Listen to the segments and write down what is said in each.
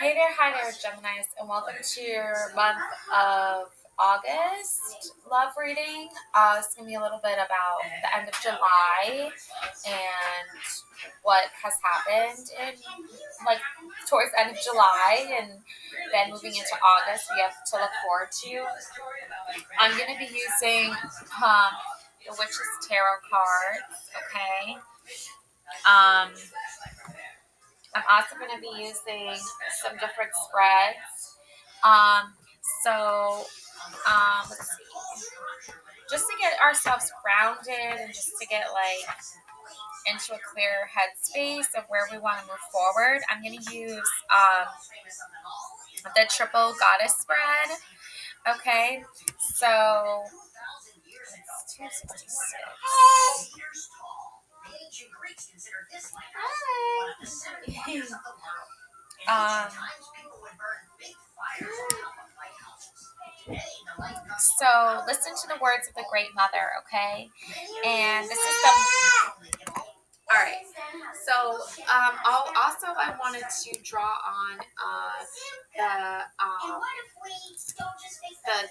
Hey there, hi there, Geminis, and welcome to your month of August love reading. It's going to be a little bit about the end of July and what has happened in, like, towards the end of July, and then moving into August, we have to look forward to. I'm going to be using the Witch's Tarot cards, okay? Um, I'm also going to be using some different spreads. Um, let's see. Just to get ourselves grounded and just to get into a clear headspace of where we want to move forward, I'm going to use the triple goddess spread. Okay, so it's 266. Hi. So listen to the words of the Great Mother, okay? And this is the. All right. So I wanted to draw on the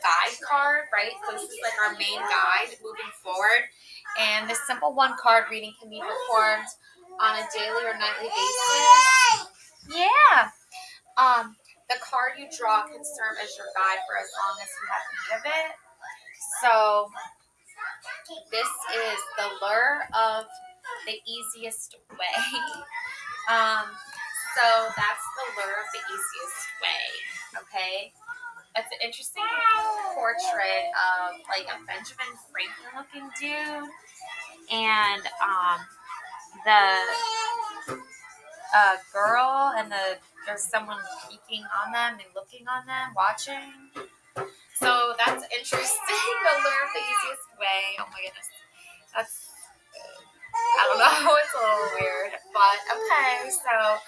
guide card, right? So this is like our main guide moving forward, and this simple one card reading can be performed on a daily or nightly basis. Yeah. The card you draw can serve as your guide for as long as you have need of it. So this is the lure of the easiest way. So that's the lure of the easiest way. Okay. That's an interesting portrait of like a Benjamin Franklin looking dude, and the girl, and there's someone peeking on them and looking on them, watching. So that's interesting. The lure of the easiest way. Oh my goodness, that's I don't know. It's a little weird, but okay. So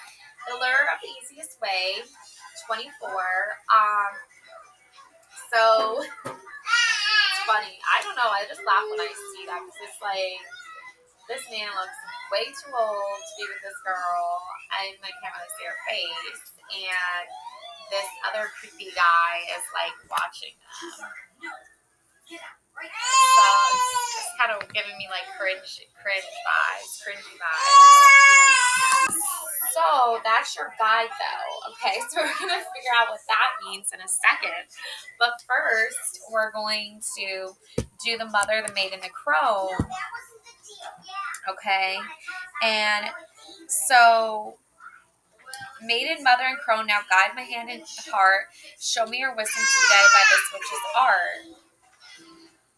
the lure of the easiest way, 24. So it's funny. I don't know. I just laugh when I see that because it's like this man looks way too old to be with this girl, and I can't really see her face. And this other creepy guy is like watching them. So it's just kind of giving me like cringy vibes. So that's your guide though. Okay, so we're gonna figure out what that means in a second. But first, we're going to do the mother, the maiden, the crone. Okay, and so maiden, mother, and crone, now guide my hand and heart. Show me your wisdom today by this witch's art.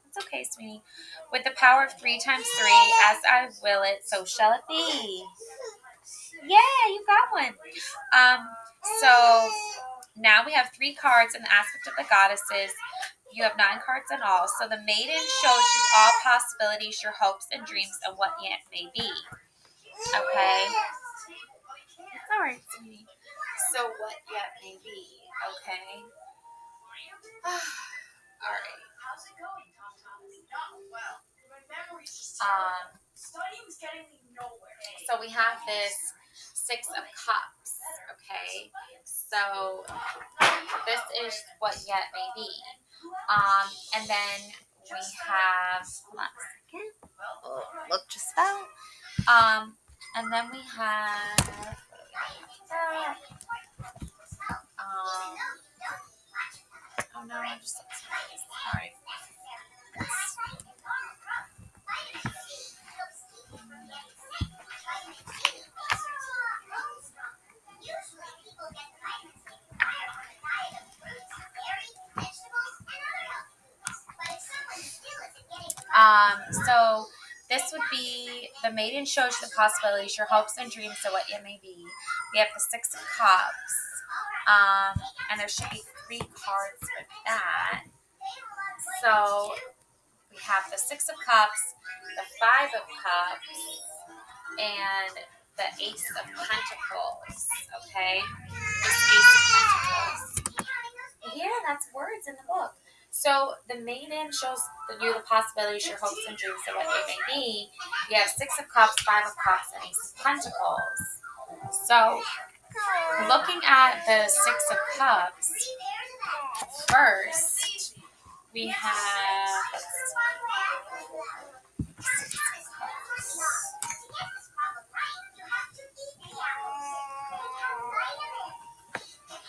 It's okay, sweetie. With the power of 3 times 3, as I will it, so shall it be. Yeah, you got one. So now we have 3 cards in the aspect of the goddesses. You have 9 cards in all. So the maiden shows you all possibilities, your hopes and dreams, and what yet may be. Okay. It's all right, sweetie. So what yet may be. Okay. All right. So we have this 6 of Cups. Okay. So this is what yet may be. And then we have, hold on a second. Oh, look just fell. And then we have, oh no, I'm just, all right. So this would be the maiden shows you the possibilities, your hopes and dreams, so what it may be. We have the 6 of Cups, and there should be 3 cards for that. So we have the 6 of Cups, the 5 of Cups, and the Ace of Pentacles. Okay, this Ace of Pentacles. Yeah, that's words in the book. So the maiden shows you the possibilities, your hopes and dreams, of what they may be. You have 6 of Cups, 5 of Cups, and Ace of Pentacles. So looking at the Six of Cups, first we have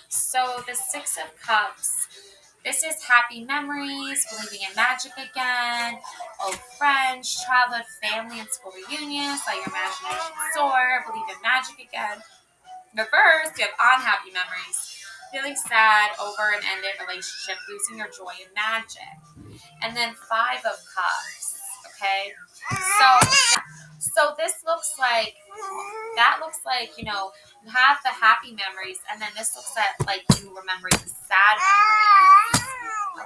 so the Six of Cups. This is happy memories, believing in magic again, old friends, childhood, family, and school reunions. Let your imagination soar. Believe in magic again. Reverse, you have unhappy memories, feeling sad over an ended relationship, losing your joy in magic. And then Five of Cups. Okay, so this looks like that looks like you have the happy memories, and then this looks at like you remembering the sad memories.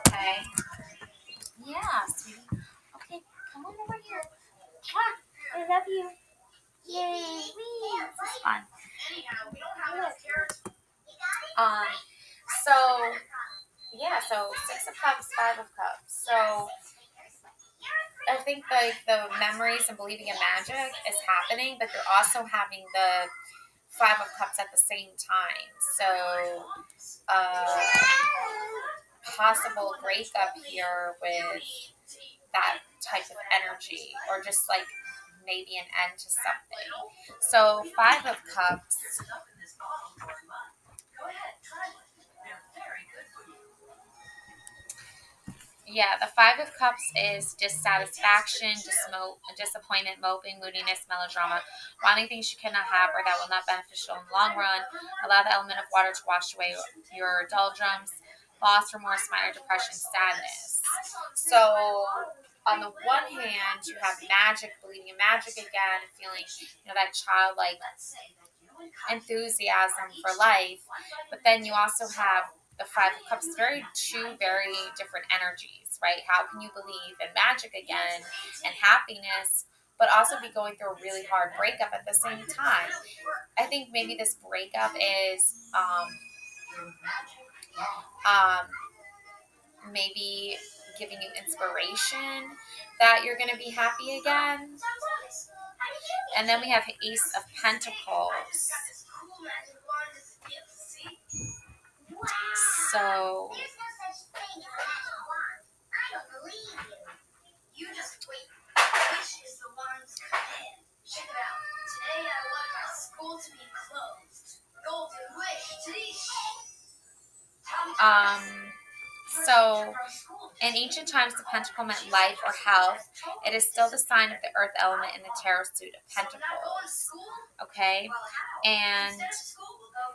Okay. Yeah, sweetie. Okay, come on over here. I love you. Yay! Wee! This is fun. Um. So yeah. So Six of Cups, Five of Cups. So I think like the memories and believing in magic is happening, but you're also having the Five of Cups at the same time. So possible breakup here with that type of energy, or just like maybe an end to something. So Five of Cups. Yeah, the Five of Cups is dissatisfaction, disappointment, moping, moodiness, melodrama, wanting things you cannot have or that will not beneficial in the long run. Allow the element of water to wash away your doldrums, loss, remorse, minor depression, sadness. So, on the one hand, you have magic, believing in magic again, feeling that childlike enthusiasm for life, but then you also have the Five of Cups, two very different energies, right? How can you believe in magic again and happiness, but also be going through a really hard breakup at the same time? I think maybe this breakup is maybe giving you inspiration that you're going to be happy again. And then we have Ace of Pentacles. So Um, so in ancient times, the pentacle meant life or health. It is still the sign of the earth element in the tarot suit of pentacles. Okay, and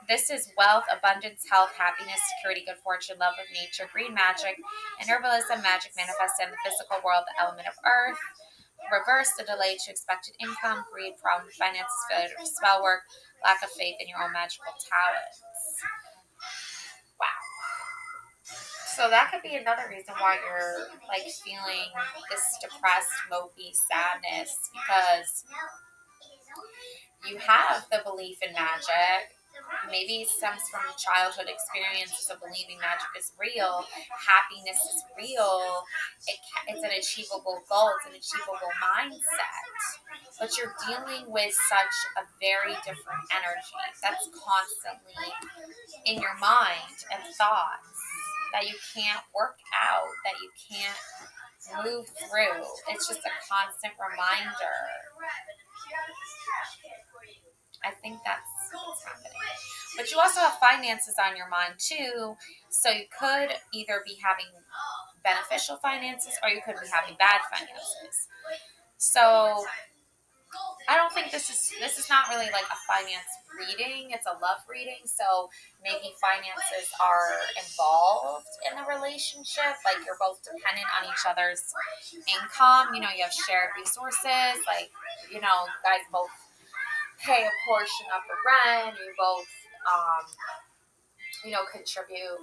this is wealth, abundance, health, happiness, security, good fortune, love of nature, green magic, and herbalism, magic manifested in the physical world, the element of earth. Reverse, the delay to expected income, greed, problem, finances, failure to spell work, lack of faith in your own magical talents. Wow. So that could be another reason why you're like feeling this depressed, mopey sadness, because you have the belief in magic. Maybe it stems from childhood experiences of believing magic is real, happiness is real, it's an achievable goal, it's an achievable mindset. But you're dealing with such a very different energy that's constantly in your mind and thoughts that you can't work out, that you can't move through. It's just a constant reminder. I think that's what's happening. But you also have finances on your mind too. So you could either be having beneficial finances or you could be having bad finances. So I don't think this is not really like a finance reading. It's a love reading. So maybe finances are involved in the relationship. Like you're both dependent on each other's income. You have shared resources. Like, you guys both pay a portion of the rent. You both, contribute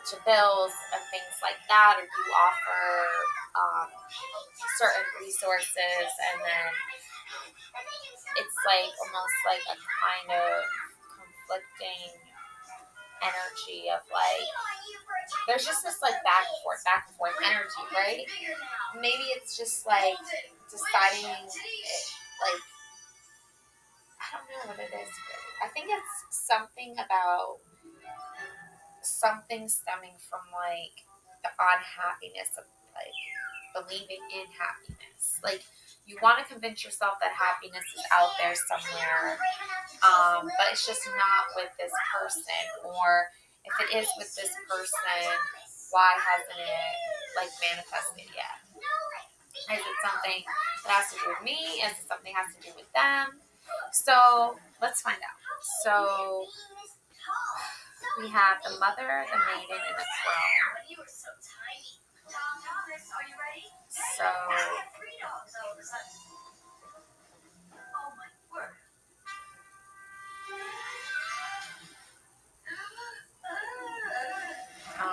to bills and things like that. Or you offer certain resources, and then it's like almost like a kind of conflicting energy of like there's just this like back and forth energy, right? Maybe it's just like deciding it, like I don't know what it is really. I think it's something about something stemming from like the unhappiness of like believing in happiness. Like you want to convince yourself that happiness is out there somewhere, but it's just not with this person. Or if it is with this person, why hasn't it like manifested yet? Is it something that has to do with me? Is it something that has to do with them? So let's find out. So we have the mother, the maiden, and the throne. So um,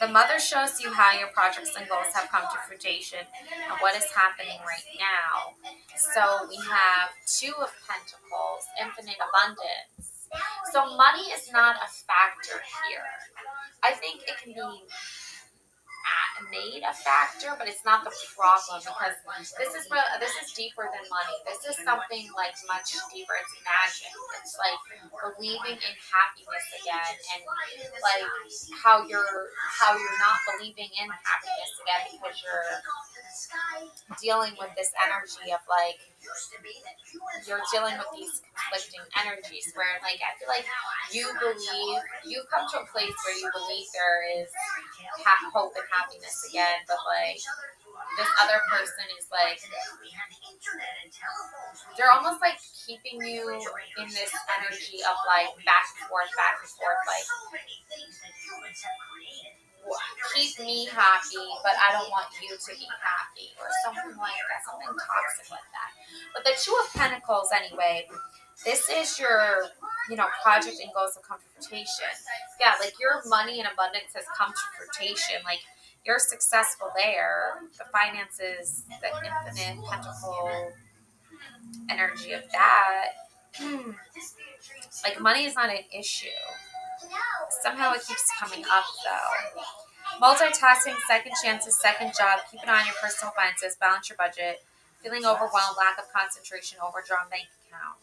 the mother shows you how your projects and goals have come to fruition and what is happening right now. So we have Two of Pentacles, infinite abundance. So money is not a factor here. I think it can be made a factor, but it's not the problem because this is deeper than money. This is something like much deeper. It's magic. It's like believing in happiness again, and like how you're not believing in happiness again because you're dealing with this energy of like you're dealing with these conflicting energies where like I feel like you come to a place where you believe there is hope and happiness again, but like this other person is like they're almost like keeping you in this energy of like back and forth, like keep me happy, but I don't want you to be happy, or something like that, something toxic like that. But the Two of Pentacles, anyway, this is your, project and goals of confrontation. Yeah, like your money and abundance has come to fruition. Like you're successful there. The finances, the infinite pentacle energy of that. Like money is not an issue. Somehow it keeps coming up though. Multitasking, second chances, second job, keep an eye on your personal finances, balance your budget, feeling overwhelmed, lack of concentration, overdrawn bank account.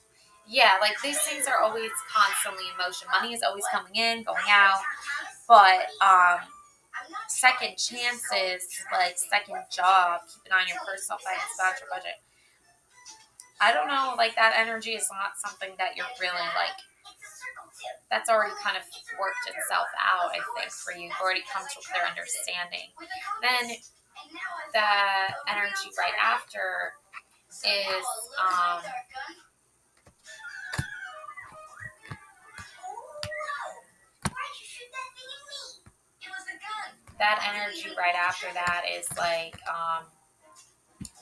Yeah, like these things are always constantly in motion. Money is always coming in, going out, but second chances, like second job, keep an eye on your personal finances, balance your budget. I don't know, like that energy is not something that you're really like that's already kind of worked itself out, I think, for you. You've already come to a clear understanding. Then the energy right after is that energy right after that is like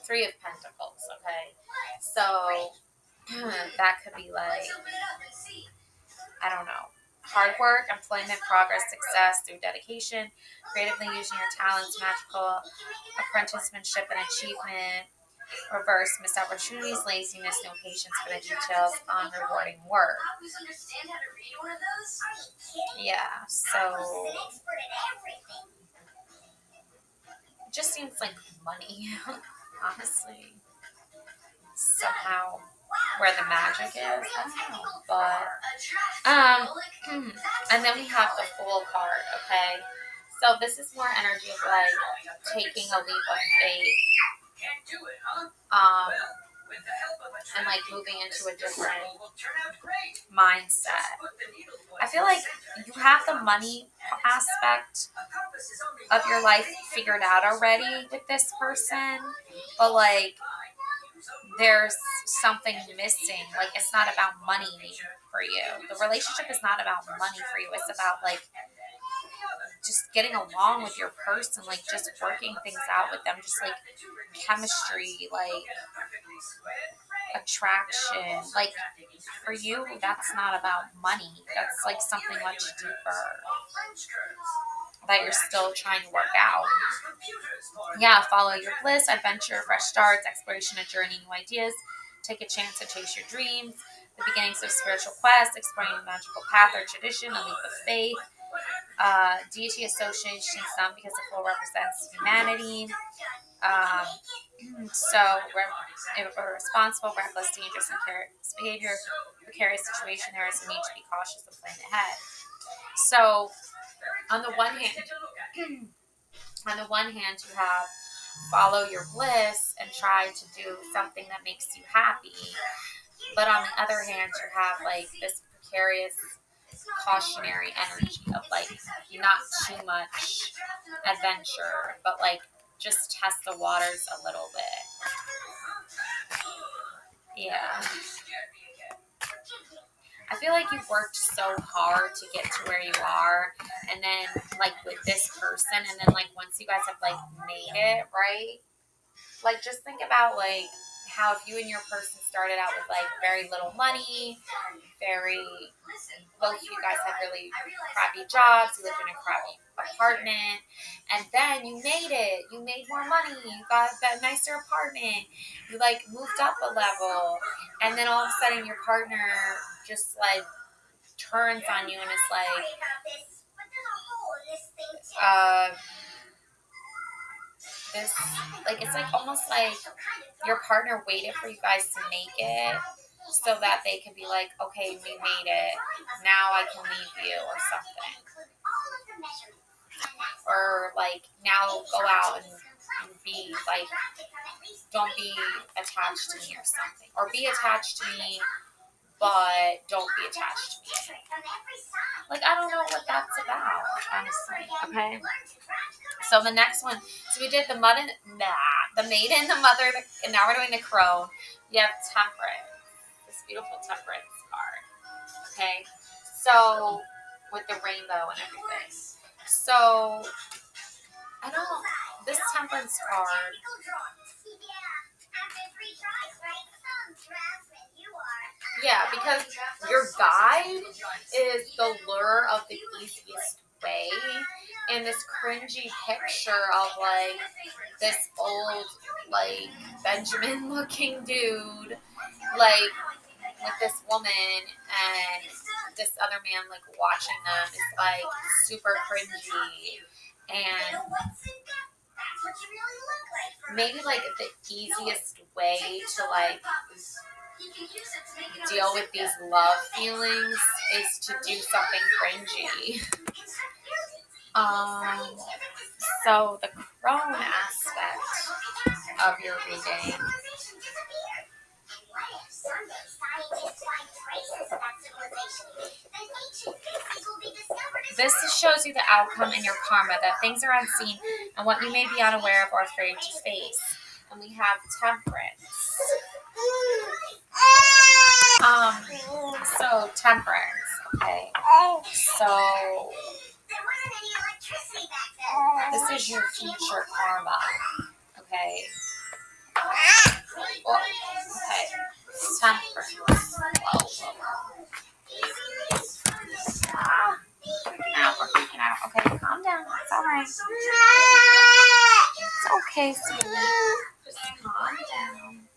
Three of Pentacles, okay? So that could be like, I don't know, hard work, employment, progress, success through dedication, creatively using your talents, magical apprenticeship and achievement, reverse missed opportunities, laziness, no patience for the details, unrewarding work. Yeah, so it just seems like money, honestly. Somehow where the magic is, I don't know, but and then we have the Fool card, okay? So this is more energy of like taking a leap of faith, um, and like moving into a different mindset. I feel like you have the money aspect of your life figured out already with this person, but like there's something missing. Like it's not about money for you. The relationship is not about money for you. It's about like just getting along with your person, like just working things out with them, just like chemistry, like attraction. Like for you, that's not about money. That's like something much deeper that you're still trying to work out. Yeah, follow your bliss, adventure, fresh starts, exploration, a journey, new ideas. Take a chance to chase your dreams. The beginnings of spiritual quest, exploring a magical path or tradition, a leap of faith. Deity association, some because the fool represents humanity. Um, so, irresponsible, reckless, dangerous, and careless behavior, precarious situation, there is a need to be cautious and plan ahead. So, on the one hand, you have follow your bliss and try to do something that makes you happy. But on the other hand, you have like this precarious, cautionary energy of like not too much adventure, but like just test the waters a little bit. Yeah. I feel like you've worked so hard to get to where you are, and then like with this person, and then like once you guys have like made it, right? Like just think about like how if you and your person started out with like very little money, very both of you guys had really crappy jobs, you lived in a crappy apartment, and then you made it. You made more money. You got that nicer apartment. You like moved up a level, and then all of a sudden your partner just like turns on you and is like, uh, this like it's like almost like your partner waited for you guys to make it so that they can be like, okay, we made it. Now I can leave you or something. Or like now go out and be like, don't be attached to me or something. Or be attached to me, but don't be attached to me. Like I don't know what that's about, honestly. Okay. So the next one, so we did the the maiden, the mother, and now we're doing the crone. You have temperance, this beautiful temperance card. Okay, so with the rainbow and everything. So I don't. This temperance card. Yeah, because your guide is the lure of the easiest way, and this cringy picture of like this old like Benjamin looking dude like with this woman and this other man like watching them is like super cringy, and maybe like the easiest way to like deal with these love feelings is to do something cringy. So the crone aspect of your reading. This shows you the outcome in your karma, that things are unseen and what you may be unaware of or afraid to face. And we have temperance. So temperance, okay. So this is your future karma, okay. Well, okay. Temperance. Whoa. We're freaking out. Okay, calm down. It's all right. It's okay, sweetie. Just calm down.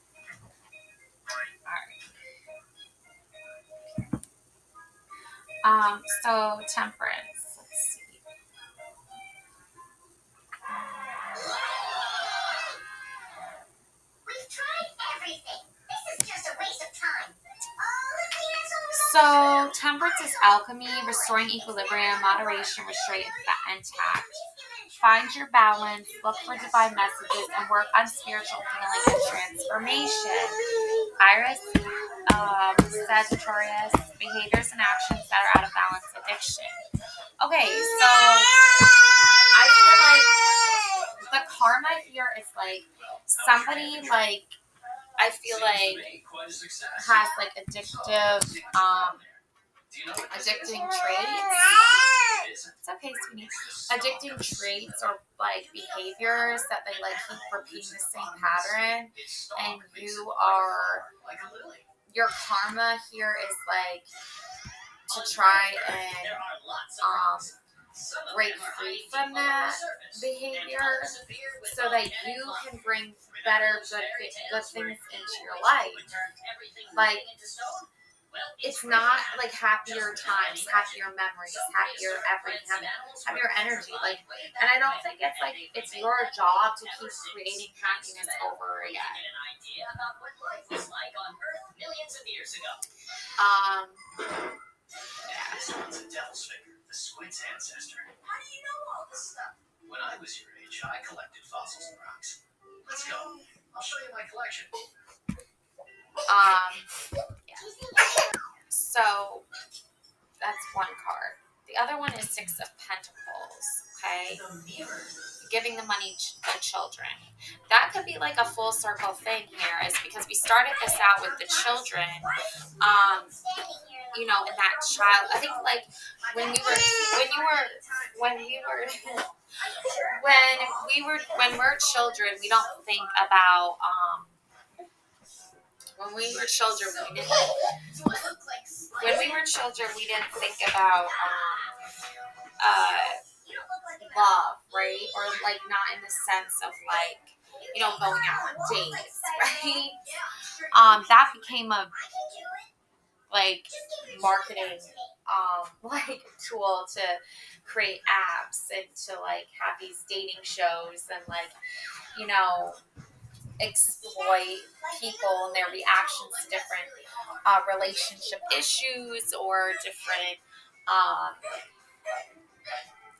All right. So temperance. Let's see. We've tried everything. This is just a waste of time. So temperance is alchemy, restoring equilibrium, moderation, restraint, and tact. Find your balance, look for divine messages, and work on spiritual healing and transformation. Iris, Sagittarius, behaviors and actions that are out of balance, addiction. Okay, so I feel like the karma here is like somebody like I feel like has like addicting traits. It's okay, sweetie. Addicting traits or like behaviors that they like keep repeating the same pattern, and your karma here is like to try and break free from that behavior so that you can bring better good things into your life. Like it's not like happier times, happier memories, happier everything, happier energy. Like, and I don't think it's like it's your job to keep creating happiness over again. Um, yeah. So that's one card. The other one is Six of Pentacles. Okay, giving the money to the children. That could be like a full circle thing here, is because we started this out with the children. You know, and that child. I think like when we were when we're children, we don't think about when we were children, we didn't think about love, right? Or like not in the sense of like, you know, going out on dates, right? That became a like marketing like tool to create apps and to like have these dating shows and like, you know, exploit people and their reactions to different relationship issues or different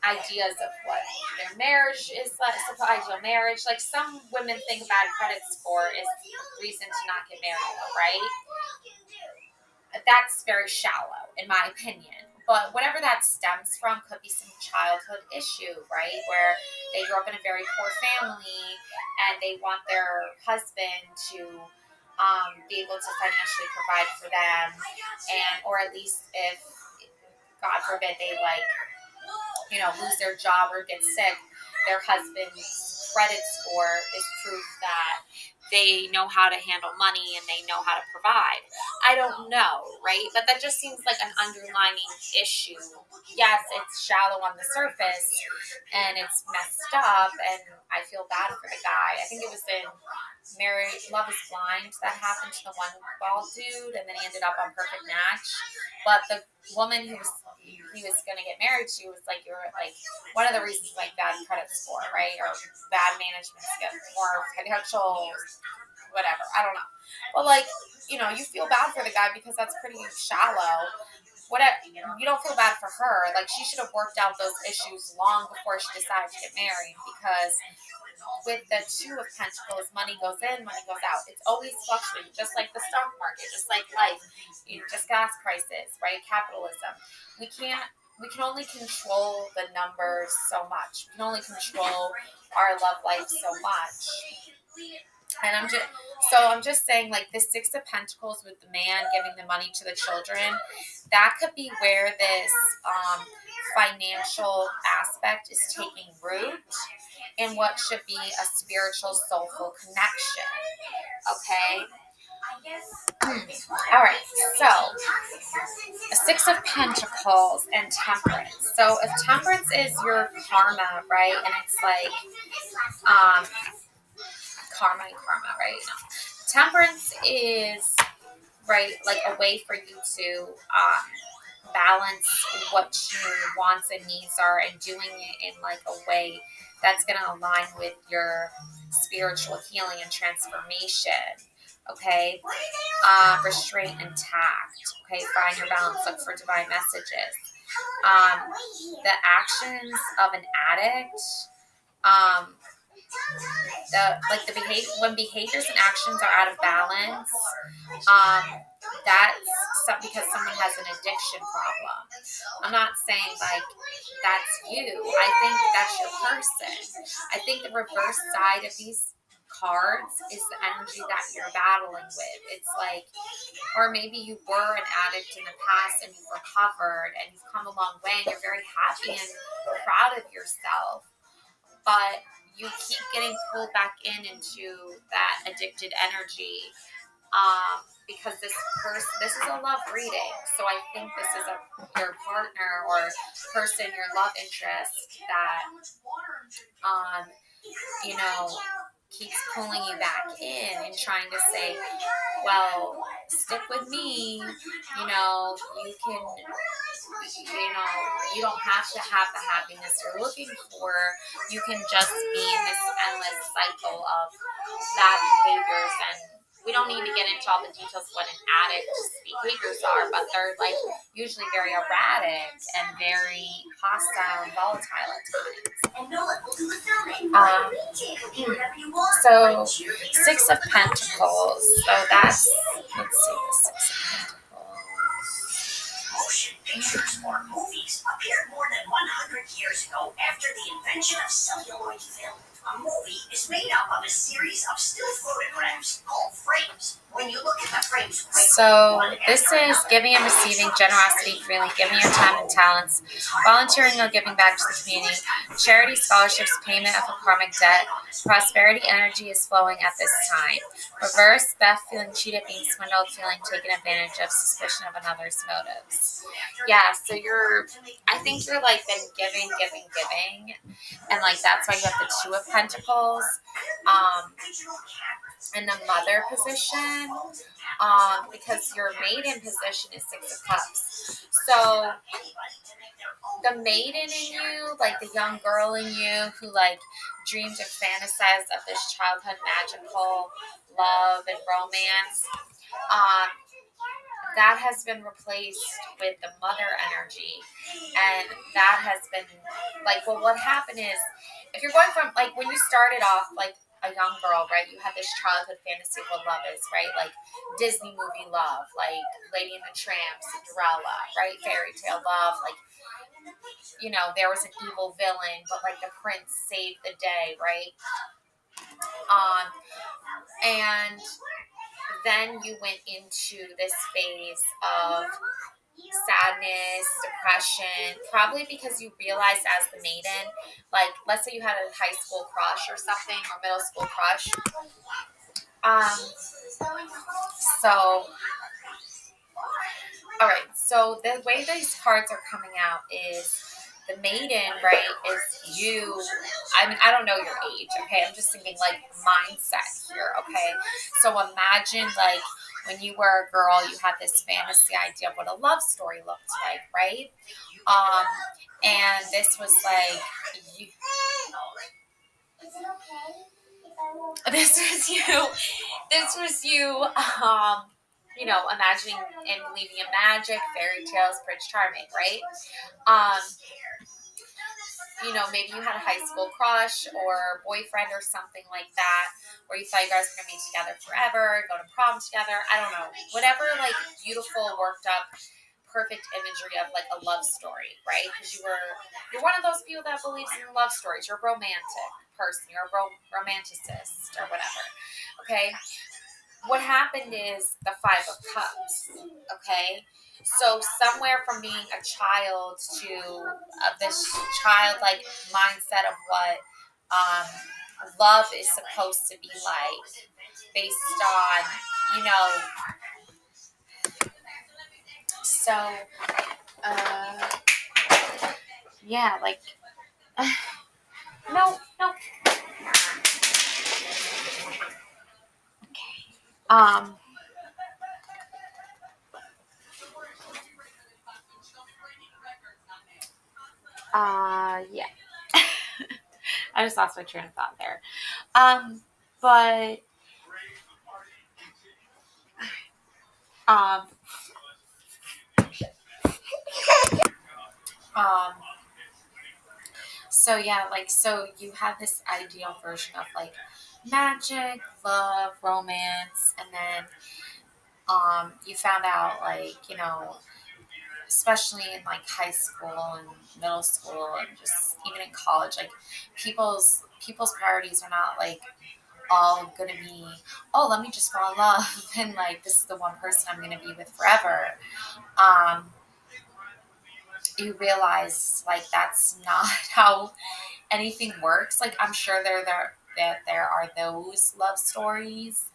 ideas of what their marriage is like, ideal marriage. Like some women think bad credit score is reason to not get married, right? That's very shallow, in my opinion. But whatever that stems from could be some childhood issue, right? Where they grew up in a very poor family and they want their husband to be able to financially provide for them, and or at least if God forbid they like, you know, lose their job or get sick, their husband's credit score is proof that they know how to handle money and they know how to provide. I don't know, right? But that just seems like an underlying issue. Yes, it's shallow on the surface and it's messed up, and I feel bad for the guy. I think it was in Love is Blind that happened to the one bald dude, and then he ended up on Perfect Match. But the woman he was going to get married to was like, you're like one of the reasons like bad credit score, right, or bad management skills, or financial whatever. I don't know, but like, you know, you feel bad for the guy because that's pretty shallow. Whatever, you don't feel bad for her. Like she should have worked out those issues long before she decided to get married, because with the Two of Pentacles, money goes in, money goes out. It's always fluctuating, just like the stock market, just like life, you know, just gas prices, right? Capitalism. We can only control the numbers so much. We can only control our love life so much. And I'm just saying, like the Six of Pentacles with the man giving the money to the children, that could be where this financial aspect is taking root in what should be a spiritual, soulful connection. Okay? All right, so a Six of Pentacles and Temperance. So if Temperance is your karma, right, and it's like karma, right? Temperance is, right, like a way for you to balance what your wants and needs are, and doing it in like a way that's going to align with your spiritual healing and transformation. Okay, restraint and tact. Okay, find your balance. Look for divine messages. The actions of an addict. The behavior, when behaviors and actions are out of balance, that's because someone has an addiction problem. I'm not saying like that's you. I think that's your person. I think the reverse side of these cards is the energy that you're battling with. It's like, or maybe you were an addict in the past and you've recovered and you've come a long way and you're very happy and proud of yourself, but you keep getting pulled back into that addicted energy, because this is a love reading. So I think this is your partner or person, your love interest that, you know, keeps pulling you back in and trying to say, well, stick with me. You can, you don't have to have the happiness you're looking for. You can just be in this endless cycle of bad behaviors. And we don't need to get into all the details of what an addict's behaviors are, but they're like usually very erratic and very hostile and volatile at times. So Six of Pentacles. So that's, let's see, the Six of Pentacles. Motion pictures or movies appeared more than 100 years ago after the invention of celluloid film. A movie is made up of a series of still photographs called frames. When you look at the frames, so this is giving and receiving generosity freely, giving your time and talents, volunteering or giving back to the community, charity, scholarships, payment of a karmic debt. Prosperity energy is flowing at this time. Reverse, theft, feeling cheated, being swindled, feeling taken advantage of, suspicion of another's motives. Yeah, so I think you're like been giving, and like that's why you have the Two of Pentacles, in the mother position, because your maiden position is Six of Cups. So the maiden in you, like the young girl in you who like dreamed and fantasized of this childhood magical love and romance, that has been replaced with the mother energy. And that has been like, well, what happened is, if you're going from, like, when you started off like a young girl, right, you had this childhood fantasy of what love is, right? Like Disney movie love, like Lady and the Tramp, Cinderella, right? Fairy tale love, like, there was an evil villain, but like the prince saved the day, right? And then you went into this phase of sadness, depression, probably because you realized as the maiden, like, let's say you had a high school crush or something, or middle school crush. So, all right, so the way these cards are coming out is the maiden, right, is you. I mean, I don't know your age, okay? I'm just thinking like mindset here, okay? So imagine like when you were a girl, you had this fantasy idea of what a love story looked like, right? And this was like, you, this was you, imagining and believing in magic, fairy tales, Prince Charming, right? Um, maybe you had a high school crush or boyfriend or something like that, where you thought you guys were going to be together forever, go to prom together. I don't know. Whatever, like, beautiful, worked up, perfect imagery of, like, a love story, right? Because you're one of those people that believes in love stories. You're a romantic person. You're a romanticist or whatever, okay? What happened is the Five of Cups, okay? So somewhere from being a child to this childlike mindset of what love is supposed to be like, based on, so, yeah, like, no, um, yeah. I just lost my train of thought there. But, um, um, so yeah, like, so you have this ideal version of like magic, love, romance, and then, you found out, like, especially in like high school and middle school and just even in college, like people's priorities are not like all gonna be, oh, let me just fall in love and like this is the one person I'm gonna be with forever. Um, you realize like that's not how anything works. Like, I'm sure that there are those love stories.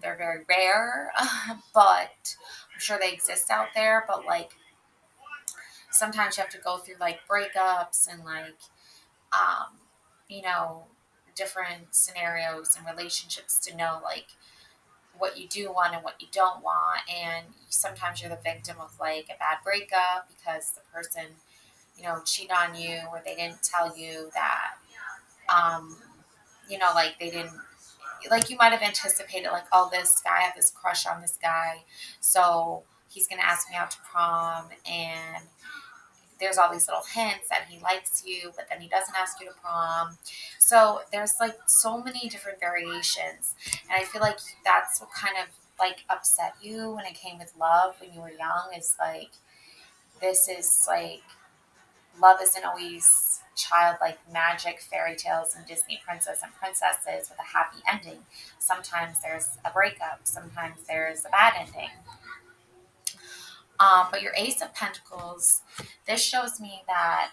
They're very rare, but I'm sure they exist out there. But like sometimes you have to go through like breakups and like, um, you know, different scenarios and relationships to know like what you do want and what you don't want. And sometimes you're the victim of like a bad breakup because the person, cheated on you, or they didn't tell you that, um, like they didn't, like you might have anticipated like, oh, this guy, I have this crush on this guy, so he's gonna ask me out to prom, and there's all these little hints that he likes you, but then he doesn't ask you to prom. So there's like so many different variations. And I feel like that's what kind of like upset you when it came with love when you were young, is like, this is like, love isn't always childlike magic fairy tales and Disney princess and princesses with a happy ending. Sometimes there's a breakup, sometimes there's a bad ending. But your Ace of Pentacles, this shows me that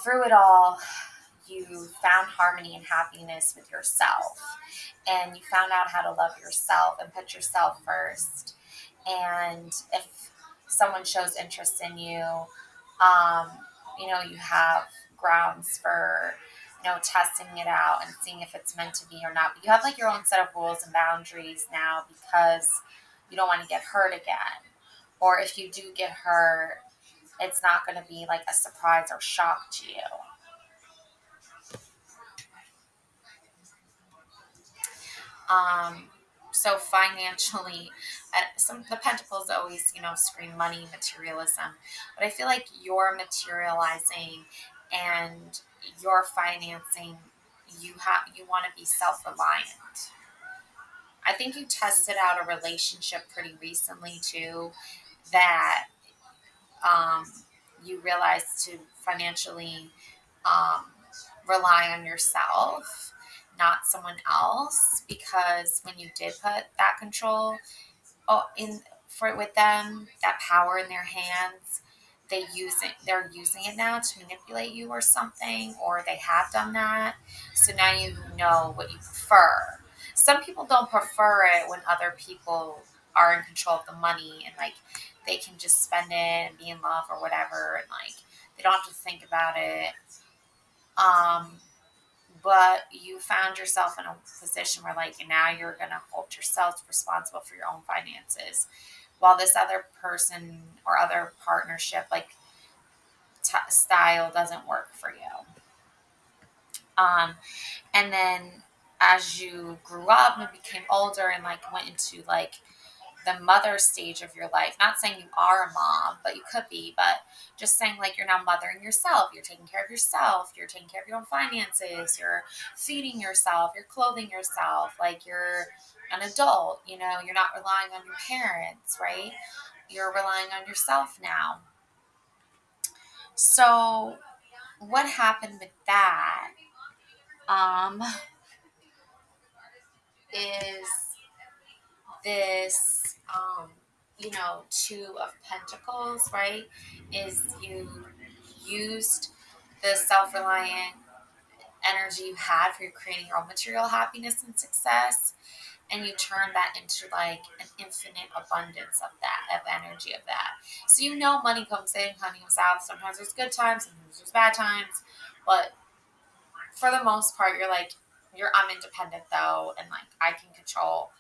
through it all, you found harmony and happiness with yourself, and you found out how to love yourself and put yourself first. And if someone shows interest in you, um, you have grounds for, testing it out and seeing if it's meant to be or not. But you have like your own set of rules and boundaries now because you don't want to get hurt again. Or if you do get hurt, it's not going to be like a surprise or shock to you. Um, so financially, some the pentacles always, scream money, materialism, but I feel like you're materializing and you're financing. You want to be self reliant. I think you tested out a relationship pretty recently too, that um, you realized to financially um, rely on yourself, not someone else, because when you did put that control, in for with them, that power in their hands, they're using it now to manipulate you or something, or they have done that. So now you know what you prefer. Some people don't prefer it when other people are in control of the money, and like they can just spend it and be in love or whatever, and like they don't have to think about it. um but you found yourself in a position where like now you're going to hold yourself responsible for your own finances, while this other person or other partnership like style doesn't work for you. And then as you grew up and became older and like went into like the mother stage of your life, not saying you are a mom, but you could be, but just saying like you're now mothering yourself, you're taking care of yourself, you're taking care of your own finances, you're feeding yourself, you're clothing yourself, like you're an adult, you're not relying on your parents, right? You're relying on yourself now. So what happened with that, um is this, two of pentacles, right? Is you used the self-reliant energy you had for creating your own material happiness and success, and you turn that into like an infinite abundance of that, of energy of that. So money comes in, money comes out. Sometimes there's good times, sometimes there's bad times, but for the most part I'm independent though, and like I can control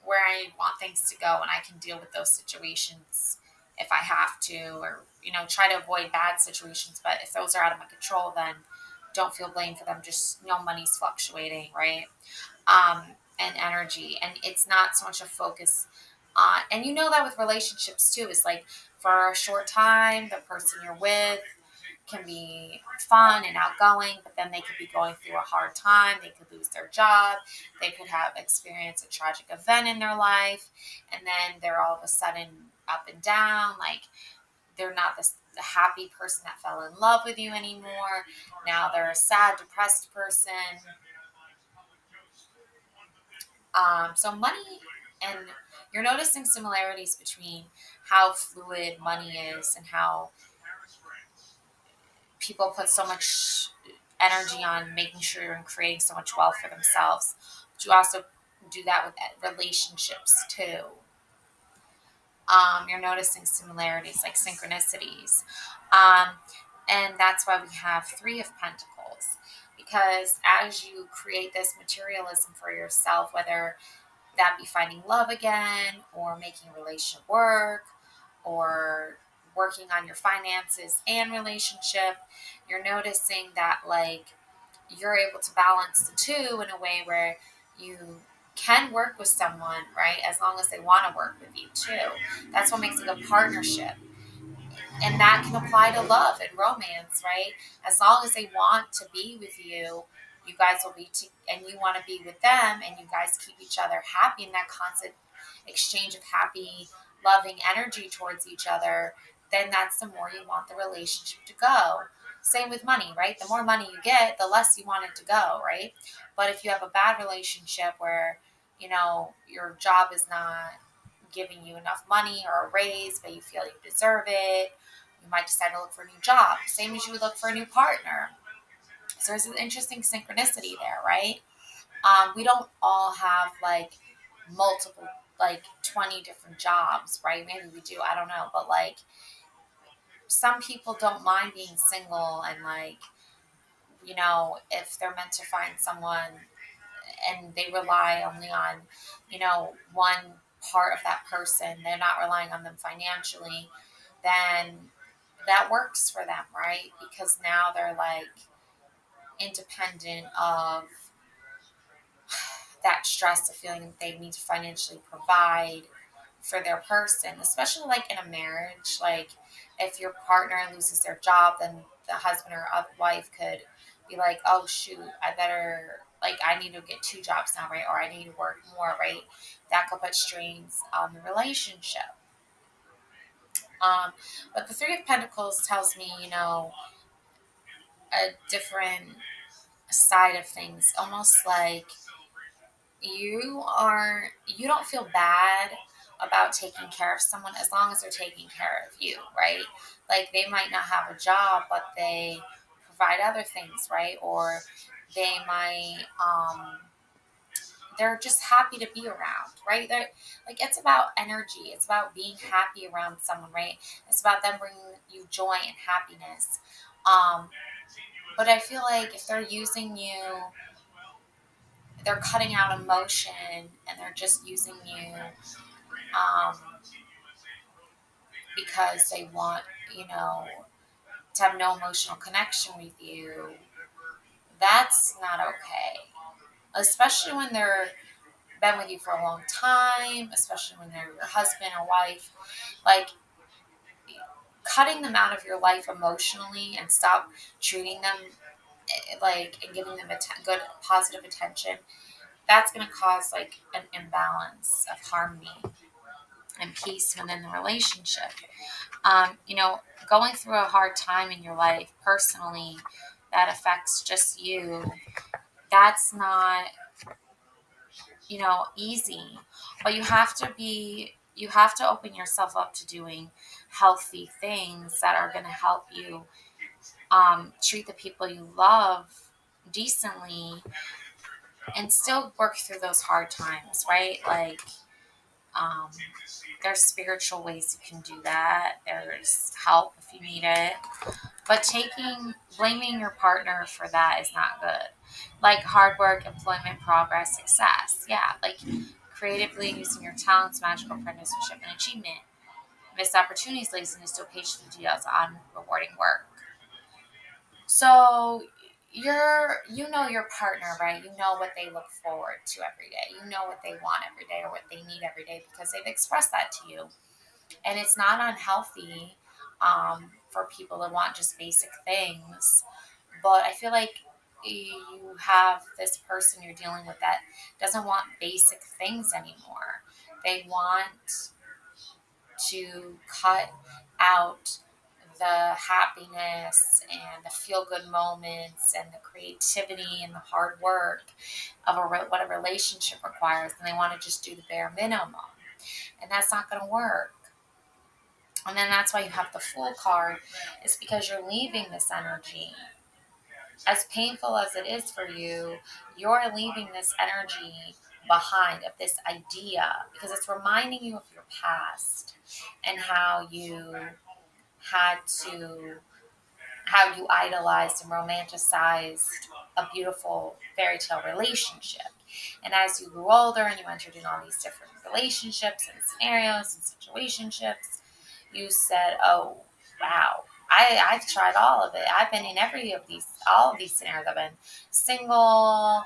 where I want things to go, and I can deal with those situations if I have to, or try to avoid bad situations. But if those are out of my control, then don't feel blame for them. Just money's fluctuating, right? um and energy, and it's not so much a focus on, and that with relationships too. It's like for a short time the person you're with can be fun and outgoing, but then they could be going through a hard time. They could lose their job. They could have experienced a tragic event in their life, and then they're all of a sudden up and down. Like they're not the happy person that fell in love with you anymore. Now they're a sad, depressed person. So money, and you're noticing similarities between how fluid money is and how people put so much energy on making sure and creating so much wealth for themselves. But you also do that with relationships too. You're noticing similarities like synchronicities. Um, and that's why we have Three of Pentacles, because as you create this materialism for yourself, whether that be finding love again or making a relationship work or working on your finances and relationship, you're noticing that like you're able to balance the two in a way where you can work with someone, right? As long as they want to work with you too. That's what makes a good partnership. And that can apply to love and romance, right? As long as they want to be with you, you guys will be, and you want to be with them, and you guys keep each other happy in that constant exchange of happy, loving energy towards each other, then that's the more you want the relationship to go. Same with money, right? The more money you get, the less you want it to go, right? But if you have a bad relationship where, your job is not giving you enough money or a raise, but you feel you deserve it, you might decide to look for a new job, same as you would look for a new partner. So there's an interesting synchronicity there, right? We don't all have like multiple, like 20 different jobs, right? Maybe we do, I don't know. But like some people don't mind being single and like, if they're meant to find someone and they rely only on, one part of that person, they're not relying on them financially, then that works for them, right? Because now they're like independent of that stress of feeling that they need to financially provide for their person, especially like in a marriage. Like if your partner loses their job, then the husband or wife could be like, oh shoot, I better, like, I need to get two jobs now, right? Or I need to work more, right? That could put strains on the relationship. Um, but the Three of Pentacles tells me, a different side of things, almost like you don't feel bad about taking care of someone as long as they're taking care of you, right? Like they might not have a job, but they provide other things, right? Or they might they're just happy to be around, right? They're like, it's about energy, it's about being happy around someone, right? It's about them bringing you joy and happiness. um but I feel like if they're using you, they're cutting out emotion and they're just using you um, because they want, you know, to have no emotional connection with you. That's not okay. Especially when they're been with you for a long time, especially when they're your husband or wife. Like cutting them out of your life emotionally and stop treating them like and giving them good positive attention. That's going to cause like an imbalance of harmony and peace within the relationship. You know, going through a hard time in your life personally that affects just you, that's not, easy. But you have to open yourself up to doing healthy things that are going to help you treat the people you love decently and still work through those hard times, right? Like, um, there's spiritual ways you can do that. There's help if you need it. But blaming your partner for that is not good. Like hard work, employment, progress, success. Yeah, like creatively using your talents, magical apprenticeship, and achievement. Missed opportunities, laziness, to patient details on rewarding work. So you know your partner, right? You know what they look forward to every day. You know what they want every day or what they need every day because they've expressed that to you. And it's not unhealthy for people to want just basic things. But I feel like you have this person you're dealing with that doesn't want basic things anymore. They want to cut out the happiness and the feel good moments and the creativity and the hard work of what a relationship requires, and they want to just do the bare minimum. And that's not going to work. And then that's why you have the Fool card, is because you're leaving this energy. As painful as it is for you, you're leaving this energy behind of this idea because it's reminding you of your past and how you had to how you idolized and romanticized a beautiful fairy tale relationship. And as you grew older and you entered in all these different relationships and scenarios and situationships, you said, "Oh, wow, I've tried all of it. I've been in all of these scenarios. I've been single,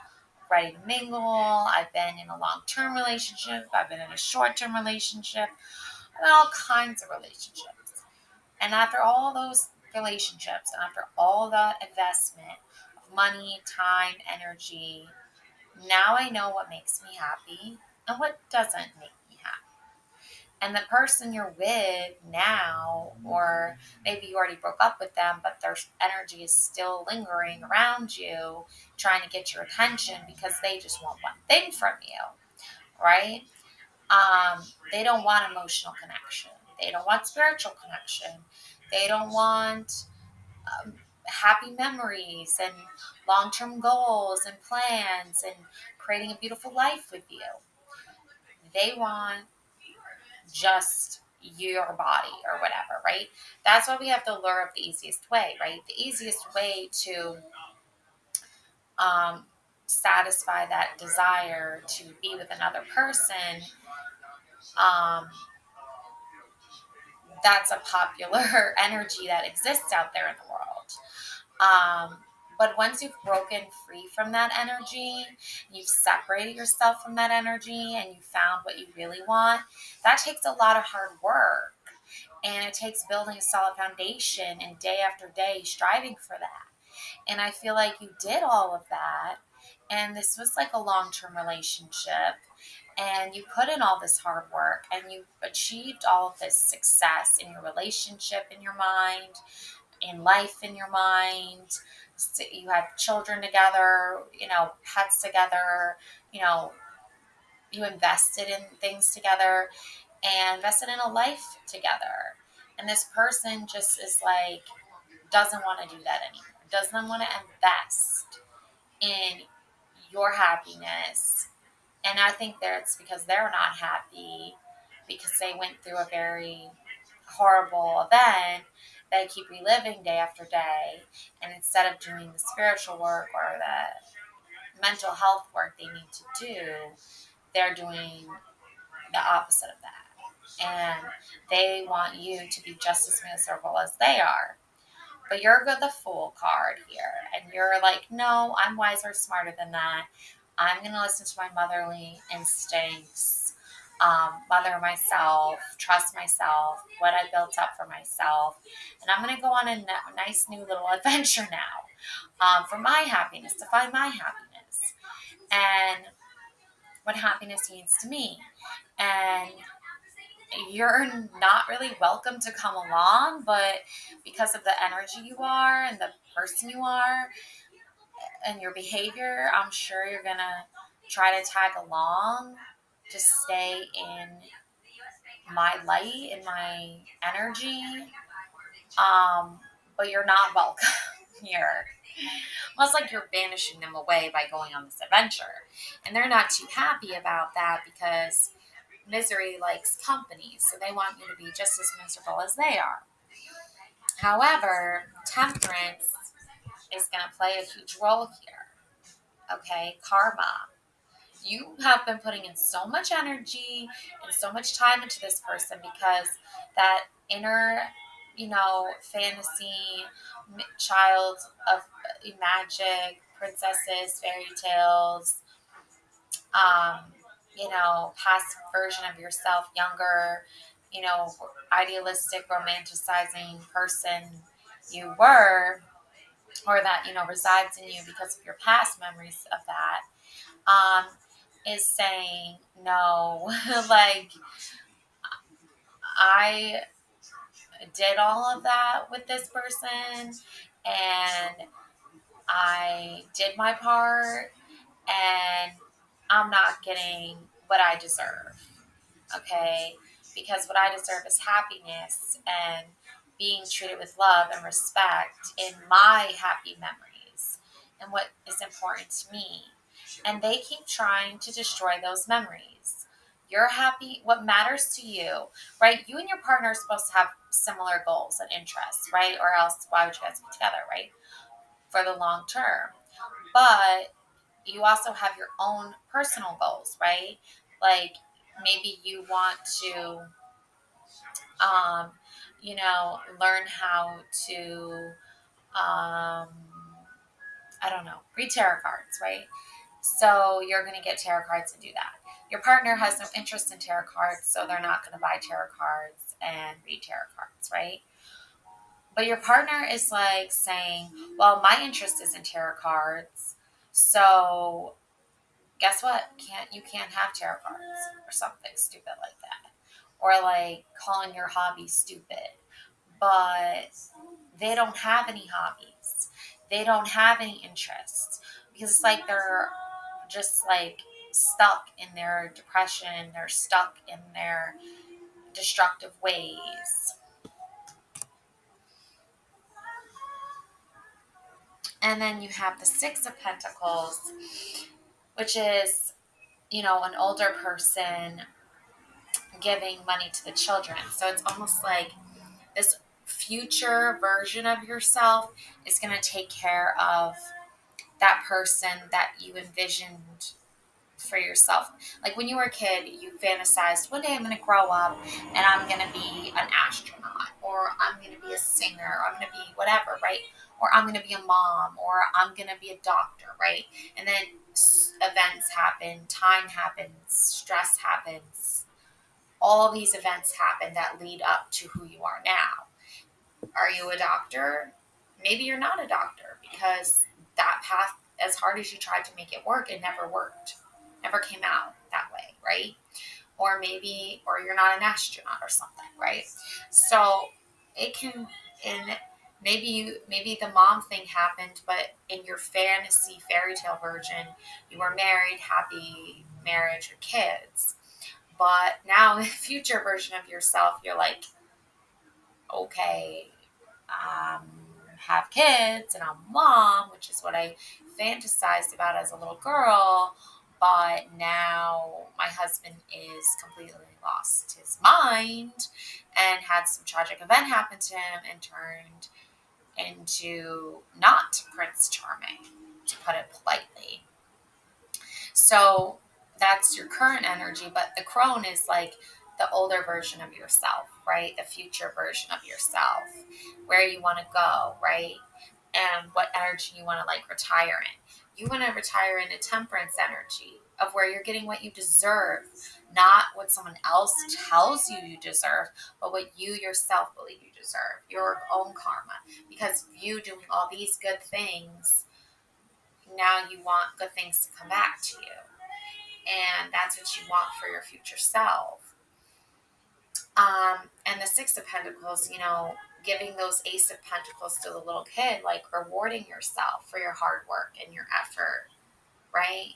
ready to mingle. I've been in a long-term relationship. I've been in a short-term relationship, and all kinds of relationships. And after all those relationships, and after all that investment of money, time, energy, now I know what makes me happy and what doesn't make me happy." And the person you're with now, or maybe you already broke up with them, but their energy is still lingering around you, trying to get your attention because they just want one thing from you, right? They don't want emotional connection. They don't want spiritual connection. They don't want happy memories and long term goals and plans and creating a beautiful life with you. They want just your body or whatever, right? That's why we have to lure up the easiest way, right? The easiest way to um, satisfy that desire to be with another person, um, that's a popular energy that exists out there in the world. Um, but once you've broken free from that energy, you've separated yourself from that energy, and you found what you really want, that takes a lot of hard work. And it takes building a solid foundation and day after day striving for that. And I feel like you did all of that. And this was like a long term relationship. And you put in all this hard work and you achieved all of this success in your relationship, in your mind, in life, in your mind. So you had children together, pets together, you know, you invested in things together and invested in a life together. And this person just is like, doesn't want to do that anymore, doesn't want to invest in your happiness. And I think that it's because they're not happy because they went through a very horrible event they keep reliving day after day. And instead of doing the spiritual work or the mental health work they need to do, they're doing the opposite of that. And they want you to be just as miserable as they are. But you're the fool card here. And you're like, no, I'm wiser, smarter than that. I'm going to listen to my motherly instincts, mother myself, trust myself, what I built up for myself. And I'm going to go on a nice new little adventure now, for my happiness, to find my happiness and what happiness means to me. And you're not really welcome to come along, but because of the energy you are and the person you are and your behavior, I'm sure you're gonna try to tag along to stay in my light and my energy. But you're not welcome here. Almost like you're banishing them away by going on this adventure. And they're not too happy about that because misery likes company, so they want you to be just as miserable as they are. However, temperance is going to play a huge role here. Okay, karma. You have been putting in so much energy and so much time into this person because that inner, fantasy child of magic, princesses, fairy tales, um, past version of yourself, younger, idealistic, romanticizing person you were, or that, resides in you because of your past memories of that, is saying, no, like, I did all of that with this person and I did my part and I'm not getting what I deserve. Okay? Because what I deserve is happiness and being treated with love and respect in my happy memories and what is important to me. And they keep trying to destroy those memories. You're happy, what matters to you, right? You and your partner are supposed to have similar goals and interests, right? Or else why would you guys be together, right? For the long term. But you also have your own personal goals, right? Like maybe you want to, um, learn how to, um, I don't know, read tarot cards, right? So you're going to get tarot cards and do that. Your partner has no interest in tarot cards, so they're not going to buy tarot cards and read tarot cards, right? But your partner is like saying, well, my interest is in tarot cards, so guess what? You can't have tarot cards or something stupid like that. Or like calling your hobby stupid. But they don't have any hobbies. They don't have any interests because it's like they're just like stuck in their depression, they're stuck in their destructive ways. And then you have the Six of Pentacles, which is, an older person giving money to the children. So it's almost like this future version of yourself is going to take care of that person that you envisioned for yourself. Like when you were a kid, you fantasized, one day I'm going to grow up and I'm going to be an astronaut, or I'm going to be a singer, or I'm going to be whatever, right? Or I'm going to be a mom, or I'm going to be a doctor, right? And then events happen, time happens, stress happens. All these events happen that lead up to who you are now. Are you a doctor? Maybe you're not a doctor because that path, as hard as you tried to make it work, it never worked. Never came out that way, right? Or you're not an astronaut or something, right? So it can, in maybe the mom thing happened, but in your fantasy fairy tale version, you were married, happy marriage or kids. But now, in the future version of yourself, you're like, okay, um, have kids and I'm a mom, which is what I fantasized about as a little girl. But now my husband is completely lost his mind and had some tragic event happen to him and turned into not Prince Charming, to put it politely. So that's your current energy, but the crone is like the older version of yourself, right? The future version of yourself, where you want to go, right? And what energy you want to like retire in. You want to retire in a temperance energy of where you're getting what you deserve, not what someone else tells you you deserve, but what you yourself believe you deserve, your own karma. Because of you doing all these good things, now you want good things to come back to you. And that's what you want for your future self. And the Six of Pentacles, giving those Ace of Pentacles to the little kid, like rewarding yourself for your hard work and your effort, right?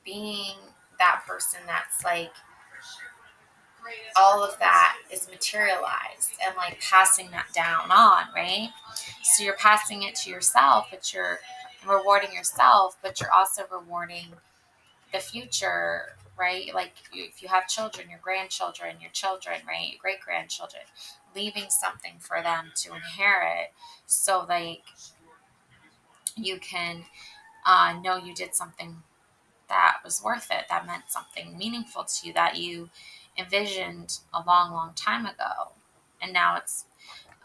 Being that person that's like all of that is materialized and like passing that down on, right? So you're passing it to yourself, but you're rewarding yourself, but you're also rewarding the future, right? Like if you have children, your grandchildren, your children, right? Your great grandchildren, leaving something for them to inherit, so like you can know you did something that was worth it, that meant something meaningful to you, that you envisioned a long, long time ago, and now it's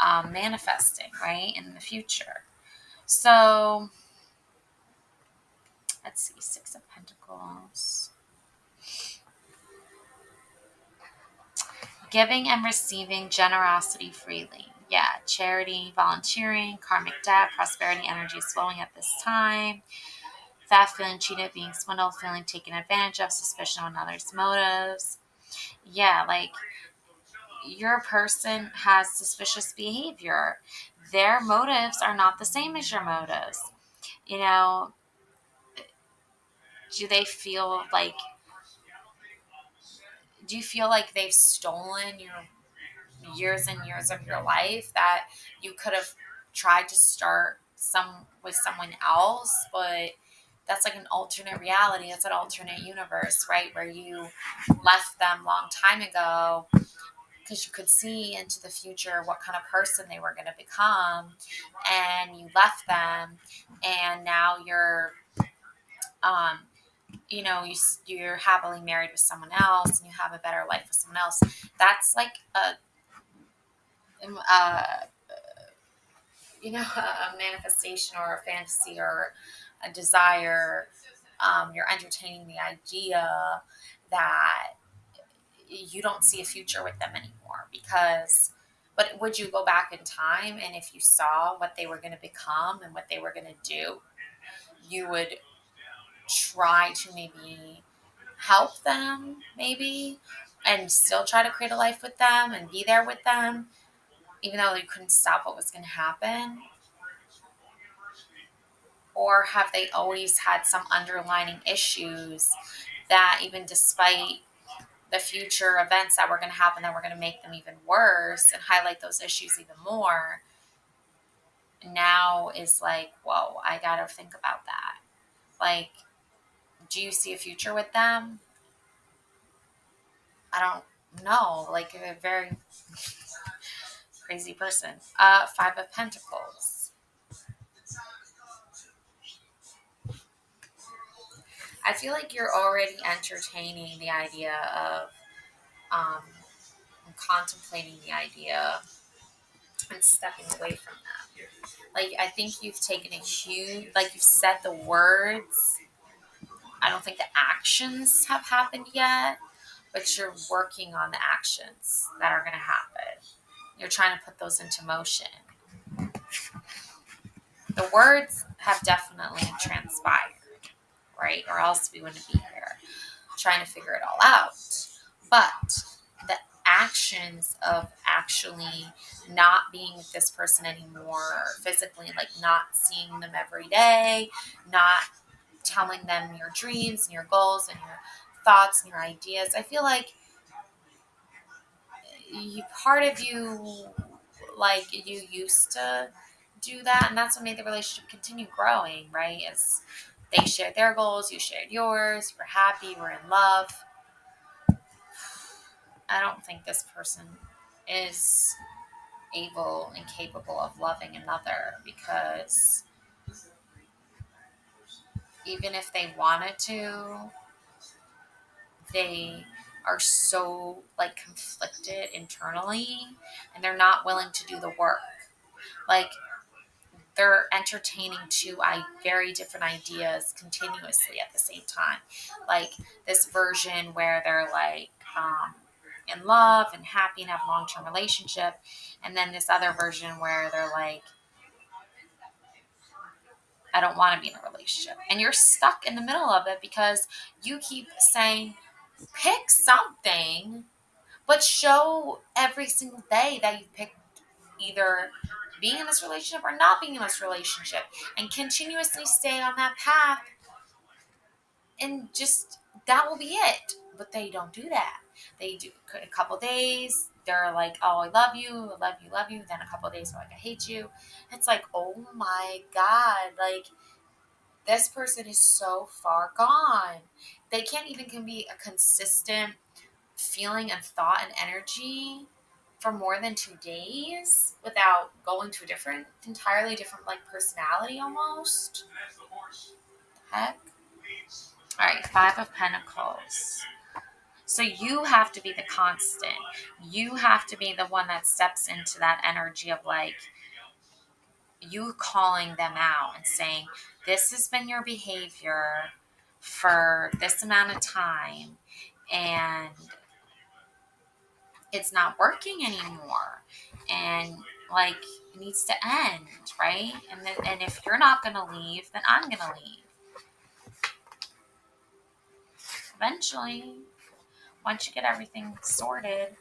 manifesting, right, in the future. So let's see, Six of Pentacles. Giving and receiving generosity freely. Yeah, charity, volunteering, karmic debt, prosperity energy is flowing at this time. Theft, feeling cheated, being swindled, feeling taken advantage of, suspicion on others' motives. Yeah, like your person has suspicious behavior. Their motives are not the same as your motives. You know, do they feel like, do you feel like they've stolen your years and years of your life that you could have tried to start some with someone else, but that's like an alternate reality. That's an alternate universe, right? Where you left them long time ago because you could see into the future what kind of person they were going to become, and you left them, and now um, you're happily married with someone else, and you have a better life with someone else. That's like a a manifestation or a fantasy or a desire. You're entertaining the idea that you don't see a future with them anymore because. But would you go back in time, and if you saw what they were going to become and what they were going to do, you would try to maybe help them, maybe, and still try to create a life with them and be there with them, even though you couldn't stop what was going to happen? Or have they always had some underlining issues that, even despite the future events that were going to happen, that were going to make them even worse and highlight those issues even more, now is like, whoa, I got to think about that. Like, do you see a future with them? I don't know. Like, a very crazy person. Five of Pentacles. I feel like you're already entertaining the idea of um, contemplating the idea and stepping away from that. Like, I think you've taken a huge, like, you've said the words. I don't think the actions have happened yet, but you're working on the actions that are going to happen. You're trying to put those into motion. The words have definitely transpired, right? Or else we wouldn't be here trying to figure it all out. But the actions of actually not being with this person anymore physically, like not seeing them every day, not telling them your dreams and your goals and your thoughts and your ideas. I feel like part of you, like, you used to do that, and that's what made the relationship continue growing, right? As they shared their goals, you shared yours, you were happy, you were in love. I don't think this person is able and capable of loving another, because even if they wanted to, they are so, like, conflicted internally, and they're not willing to do the work. Like, they're entertaining two very different ideas continuously at the same time. Like, this version where they're like in love and happy and have a long-term relationship, and then this other version where they're like, I don't want to be in a relationship. And you're stuck in the middle of it because you keep saying, pick something, but show every single day that you picked either being in this relationship or not being in this relationship, and continuously stay on that path, and just that will be it. But they don't do that. They do a couple days, they're like, oh, I love you, I love you, love you. Then a couple days they're like, I hate you. It's like, oh my God, like, this person is so far gone. They can't even can be a consistent feeling and thought and energy for more than 2 days without going to a entirely different, like, personality almost. Heck. All right, Five of Pentacles. So you have to be the constant. You have to be the one that steps into that energy of, like, you calling them out and saying, this has been your behavior for this amount of time, and it's not working anymore, and, like, it needs to end, right? And if you're not going to leave, then I'm going to leave eventually, once you get everything sorted.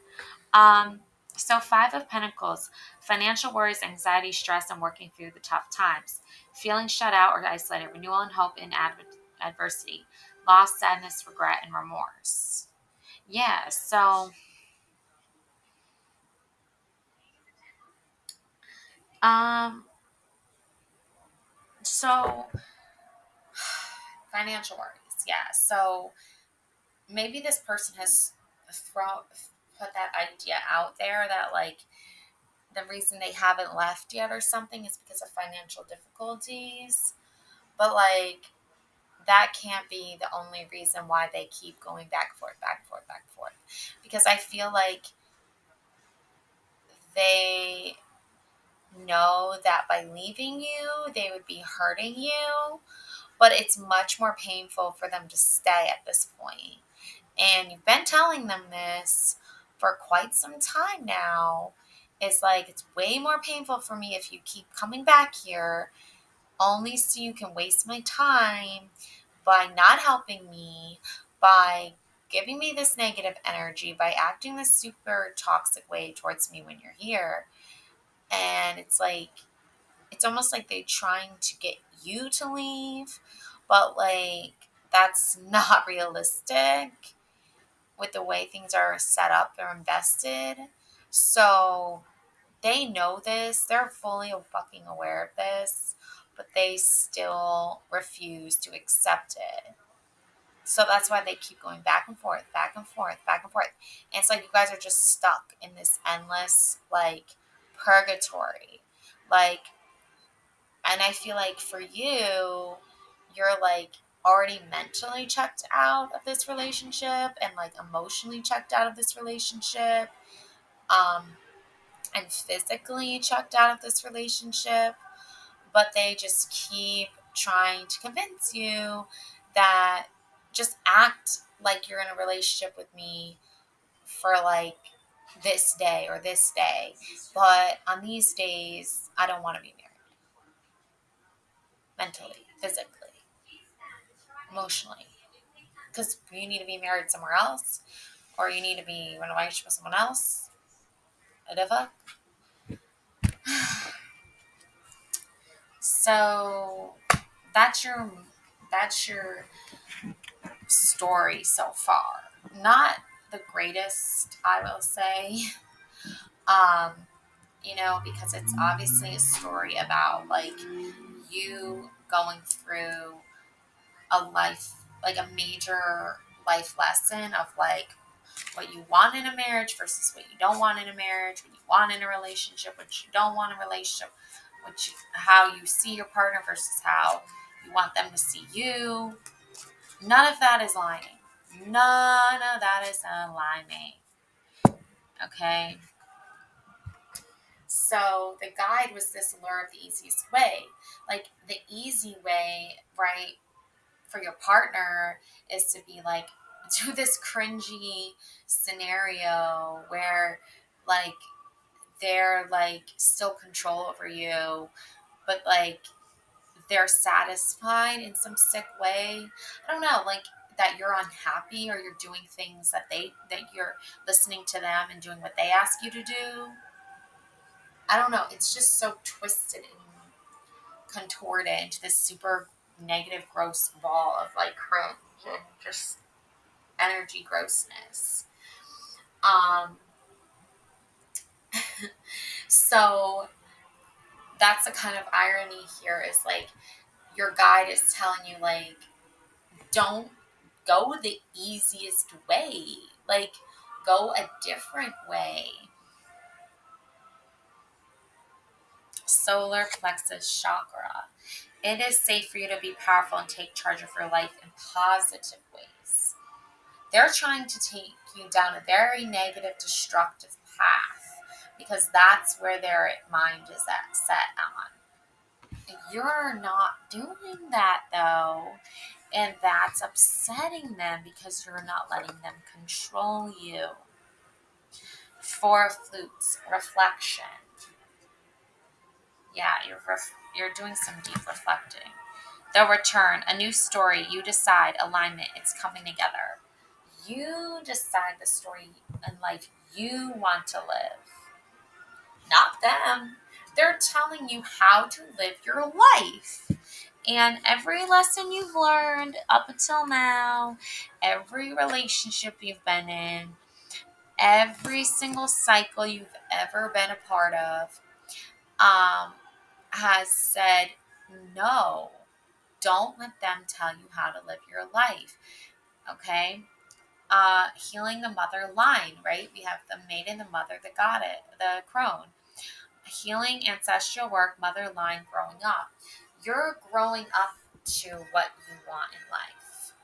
um so Five of Pentacles: financial worries, anxiety, stress, and working through the tough times, feeling shut out or isolated, renewal and hope in adversity, loss, sadness, regret, and remorse. Yeah, um so Financial worries, yeah. So maybe this person has put that idea out there that like the reason they haven't left yet or something is because of financial difficulties. But like that can't be the only reason why they keep going back and forth, back and forth, back and forth. Because I feel like they know that by leaving you, they would be hurting you, but it's much more painful for them to stay at this point. And you've been telling them this for quite some time now. It's like, it's way more painful for me if you keep coming back here only so you can waste my time by not helping me, by giving me this negative energy, by acting this super toxic way towards me when you're here. And it's like, it's almost like they're trying to get you to leave, but like that's not realistic with the way things are set up or invested. So they know this, they're fully fucking aware of this, but they still refuse to accept it. So that's why they keep going back and forth, back and forth, back and forth. And it's like you guys are just stuck in this endless, like, purgatory. Like, and I feel like for you, you're like already mentally checked out of this relationship and like emotionally checked out of this relationship. Um, and physically checked out of this relationship, but they just keep trying to convince you that just act like you're in a relationship with me for like this day or this day. But on these days, I don't want to be married mentally, physically, emotionally. Because you need to be married somewhere else, or you need to be in a relationship with someone else. Whatever. So that's your that's your story so far. Not the greatest, I will say. Um, because it's obviously a story about like you going through a life, like a major life lesson of like what you want in a marriage versus what you don't want in a marriage, what you want in a relationship, what you don't want in a relationship, how you see your partner versus how you want them to see you. None of that is aligning. None of that is aligning. Okay. So the guide was this lure of the easiest way. Like the easy way, right, for your partner is to be like, do this cringy scenario where like they're like still control over you, but like they're satisfied in some sick way. I don't know, like that you're unhappy or you're doing things that you're listening to them and doing what they ask you to do. I don't know. It's just so twisted and contorted into this super negative, gross ball of like cringe and just energy grossness. Um, so that's the kind of irony here is like your guide is telling you like don't go the easiest way. Like go a different way. Solar plexus chakra. It is safe for you to be powerful and take charge of your life in positive ways. They're trying to take you down a very negative, destructive path because that's where their mind is set on. You're not doing that though, and that's upsetting them because you're not letting them control you. Four flutes, reflection. Yeah, you're doing some deep reflecting. The return, a new story. You decide alignment. It's coming together. You decide the story in life you want to live, not them. They're telling you how to live your life. And every lesson you've learned up until now, every relationship you've been in, every single cycle you've ever been a part of, has said no. Don't let them tell you how to live your life. Okay? Healing the mother line, right? We have the maiden, the mother, the goddess, the crone. Healing ancestral work, mother line, growing up. You're growing up to what you want in life.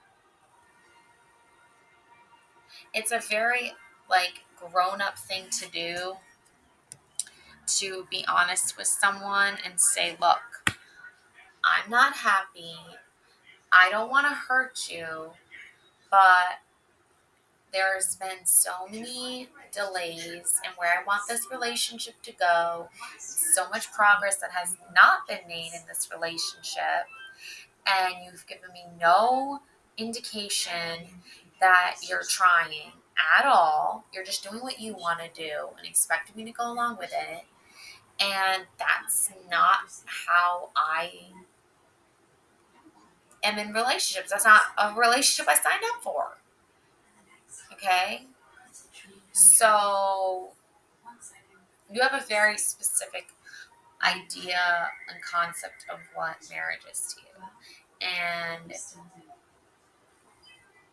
It's a very grown up thing to do, to be honest with someone and say, look, I'm not happy. I don't want to hurt you, but there's been so many delays in where I want this relationship to go. So much progress that has not been made in this relationship. And you've given me no indication that you're trying at all. You're just doing what you want to do and expecting me to go along with it. And that's not how I am in relationships. That's not a relationship I signed up for. Okay? So you have a very specific idea and concept of what marriage is to you. And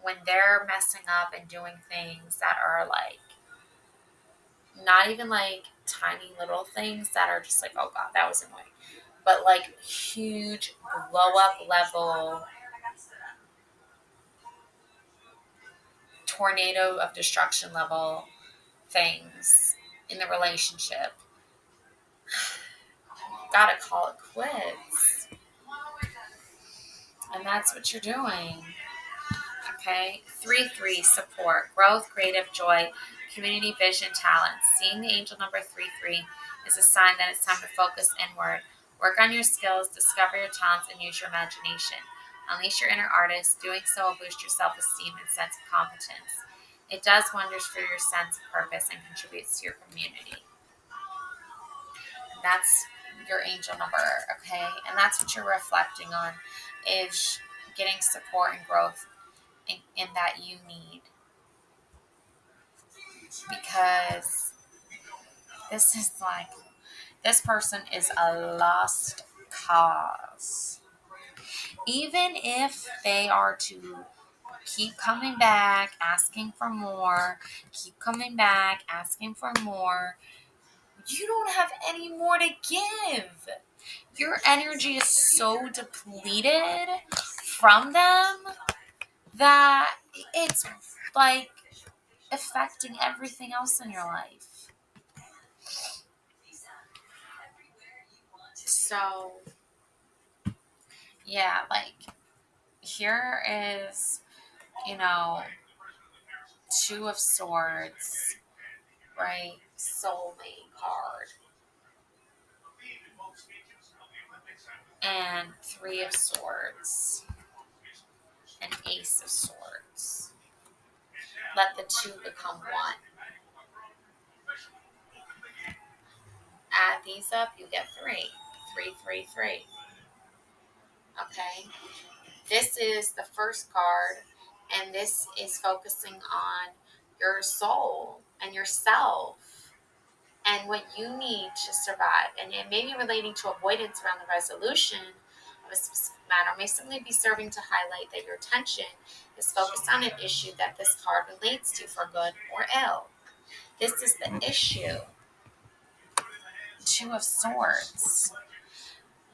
when they're messing up and doing things that are not even tiny little things that are just oh God, that was annoying, but huge blow up level tornado of destruction level things in the relationship, gotta call it quits. And that's what you're doing. Okay. 3-3, support, growth, creative joy, community, vision, talent. Seeing the angel number 3-3 is a sign that it's time to focus inward. Work on your skills, discover your talents, and use your imagination. Unleash your inner artist. Doing so will boost your self-esteem and sense of competence. It does wonders for your sense of purpose and contributes to your community. That's your angel number, okay? And that's what you're reflecting on, is getting support and growth in that you need. Because this person is a lost cause. Even if they are to keep coming back, asking for more, keep coming back, asking for more, you don't have any more to give. Your energy is so depleted from them that it's affecting everything else in your life. So, yeah, here is, Two of Swords, right? Soulmate card. And Three of Swords. And Ace of Swords. Let the two become one. Add these up, you get 3. 3, 3, 3. Okay? This is the first card, and this is focusing on your soul and yourself and what you need to survive. And it may be relating to avoidance around the resolution of a specific matter, may simply be serving to highlight that your attention is focused on an issue that this card relates to, for good or ill. This is the issue. Two of Swords.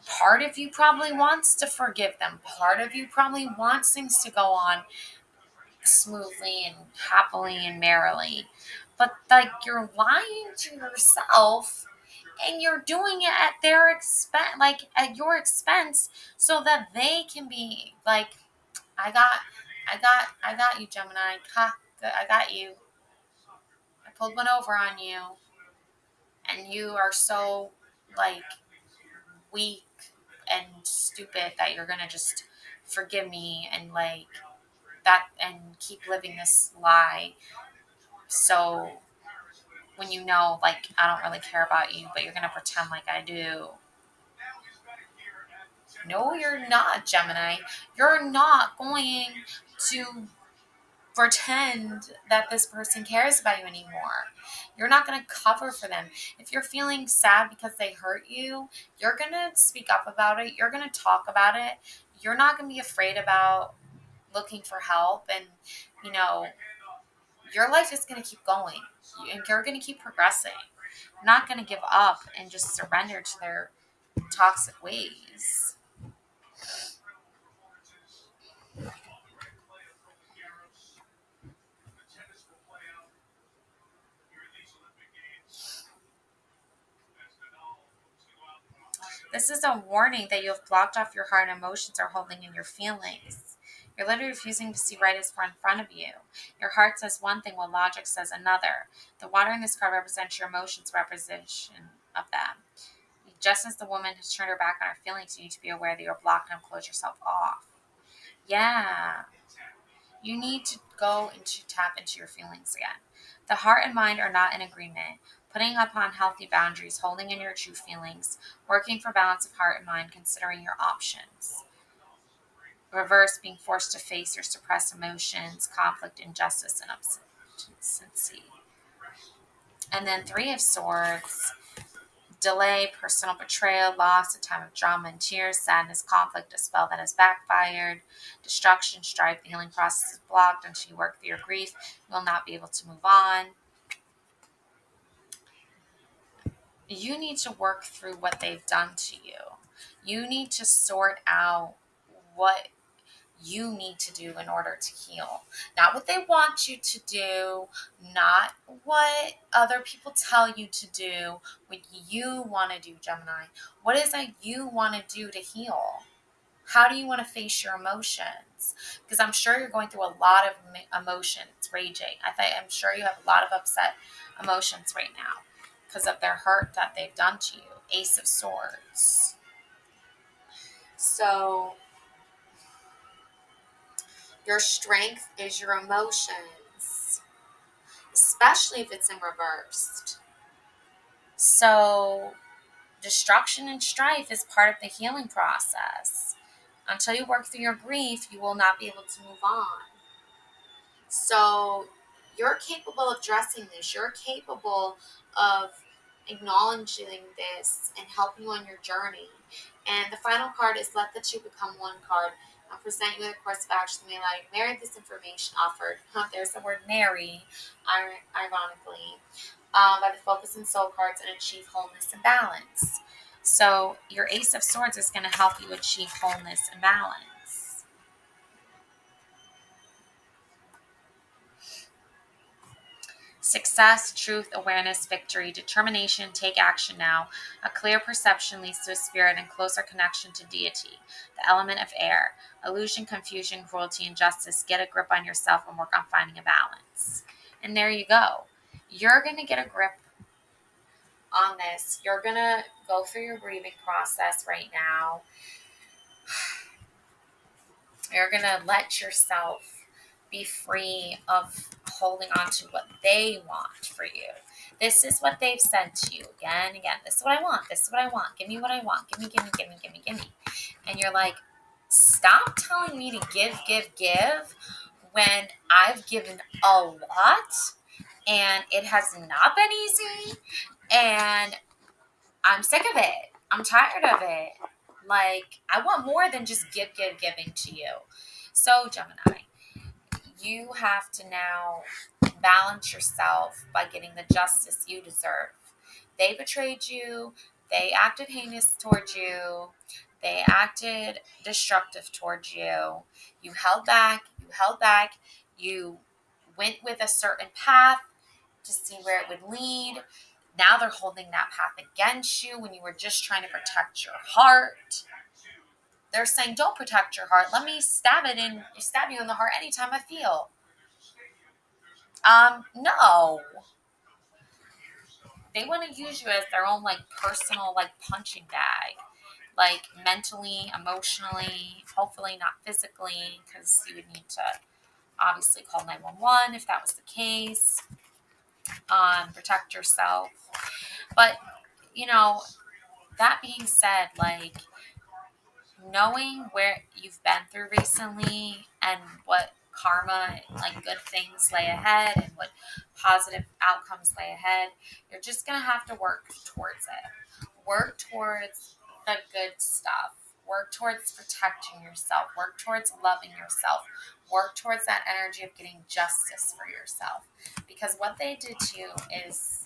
Part of you probably wants to forgive them. Part of you probably wants things to go on smoothly and happily and merrily. But you're lying to yourself, and you're doing it at their expense, at your expense, so that they can be I got you, Gemini. Ha, I got you. I pulled one over on you, and you are so weak and stupid that you're gonna just forgive me and that and keep living this lie. So when I don't really care about you, but you're gonna pretend like I do. No, you're not, Gemini. You're not going to pretend that this person cares about you anymore. You're not going to cover for them. If you're feeling sad because they hurt you, you're going to speak up about it. You're going to talk about it. you're not going to be afraid about looking for help, and your life is going to keep going, and you're going to keep progressing. You're not going to give up and just surrender to their toxic ways. This is a warning that you have blocked off your heart and emotions are holding in your feelings. You're literally refusing to see right as in front of you. Your heart says one thing while logic says another. The water in this card represents your emotions representation of them. Just as the woman has turned her back on her feelings, you need to be aware that you're blocked and close yourself off. Yeah. You need to go into tap into your feelings again. The heart and mind are not in agreement. Putting upon healthy boundaries, holding in your true feelings, working for balance of heart and mind, considering your options. Reverse, being forced to face or suppress emotions, conflict, injustice, and obstinacy. And then Three of Swords, delay, personal betrayal, loss, a time of drama and tears, sadness, conflict, a spell that has backfired, destruction, strife, the healing process is blocked until you work through your grief. You will not be able to move on. You need to work through what they've done to you. You need to sort out what you need to do in order to heal. Not what they want you to do, not what other people tell you to do, what you want to do, Gemini. What is it you want to do to heal? How do you want to face your emotions? Because I'm sure you're going through a lot of emotions raging. I'm sure you have a lot of upset emotions right now because of their hurt that they've done to you. Ace of Swords. So your strength is your emotions, especially if it's in reversed. So destruction and strife is part of the healing process. Until you work through your grief, you will not be able to move on. So you're capable of addressing this. You're capable of acknowledging this and helping you on your journey. And the final card is let the two become one card. I'll present you with a course of action that may allow you to marry this information offered. There's the word marry, ironically, by the focus and soul cards and achieve wholeness and balance. So your Ace of Swords is going to help you achieve wholeness and balance. Success, truth, awareness, victory, determination, take action now. A clear perception leads to a spirit and closer connection to deity. The element of air. Illusion, confusion, cruelty, injustice. Get a grip on yourself and work on finding a balance. And there you go. You're going to get a grip on this. You're going to go through your grieving process right now. You're going to let yourself be free of holding on to what they want for you. This is what they've said to you again and again. This is what I want. This is what I want. Give me what I want. Give me, give me, give me, give me, give me. And you're like, stop telling me to give when I've given a lot and it has not been easy and I'm sick of it. I'm tired of it. Like, I want more than just giving to you. So, Gemini, you have to now balance yourself by getting the justice you deserve. They betrayed you. They acted heinous towards you. They acted destructive towards you. You held back. You held back. You went with a certain path to see where it would lead. Now they're holding that path against you when you were just trying to protect your heart. They're saying, don't protect your heart. Let me stab you in the heart anytime I feel. No. They want to use you as their own personal punching bag. Like mentally, emotionally, hopefully not physically, because you would need to obviously call 911 if that was the case. Protect yourself. But, that being said, knowing where you've been through recently and what karma, good things lay ahead and what positive outcomes lay ahead, you're just going to have to work towards it. Work towards the good stuff. Work towards protecting yourself. Work towards loving yourself. Work towards that energy of getting justice for yourself. Because what they did to you is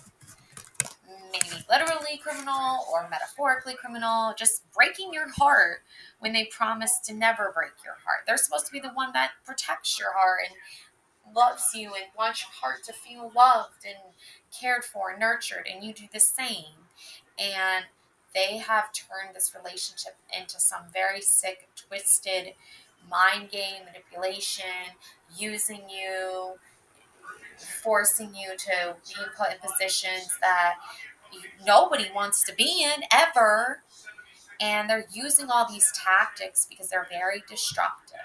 maybe literally criminal or metaphorically criminal, just breaking your heart when they promised to never break your heart. They're supposed to be the one that protects your heart and loves you and wants your heart to feel loved and cared for and nurtured, and you do the same. And they have turned this relationship into some very sick, twisted mind game manipulation, using you, forcing you to be put in positions that nobody wants to be in ever. And they're using all these tactics because they're very destructive.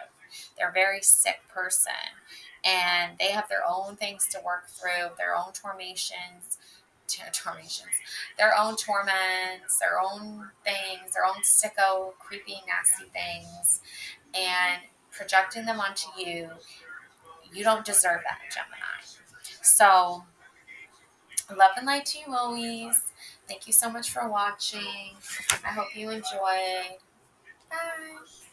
They're a very sick person. And they have their own things to work through, their own their own torments, their own things, their own sicko, creepy, nasty things, and projecting them onto you. You don't deserve that, Gemini. So, love and light to you always. Thank you so much for watching. I hope you enjoyed. Bye.